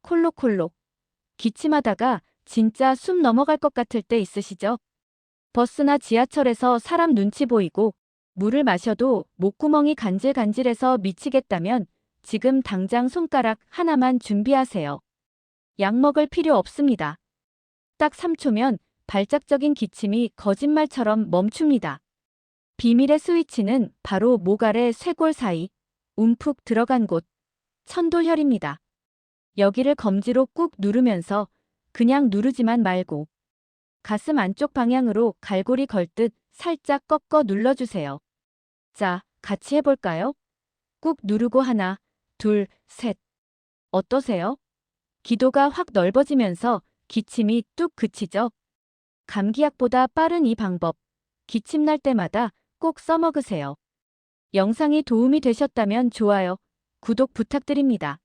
콜록콜록. 기침하다가 진짜 숨 넘어갈 것 같을 때 있으시죠? 버스나 지하철에서 사람 눈치 보이고 물을 마셔도 목구멍이 간질간질해서 미치겠다면 지금 당장 손가락 하나만 준비하세요. 약 먹을 필요 없습니다. 딱 3초면 발작적인 기침이 거짓말처럼 멈춥니다. 비밀의 스위치는 바로 목 아래 쇄골 사이, 움푹 들어간 곳, 천도혈입니다. 여기를 검지로 꾹 누르면서 그냥 누르지만 말고 가슴 안쪽 방향으로 갈고리 걸듯 살짝 꺾어 눌러주세요. 자, 같이 해볼까요? 꾹 누르고 하나, 둘, 셋. 어떠세요? 기도가 확 넓어지면서 기침이 뚝 그치죠? 감기약보다 빠른 이 방법, 기침 날 때마다 꼭 써먹으세요. 영상이 도움이 되셨다면 좋아요, 구독 부탁드립니다.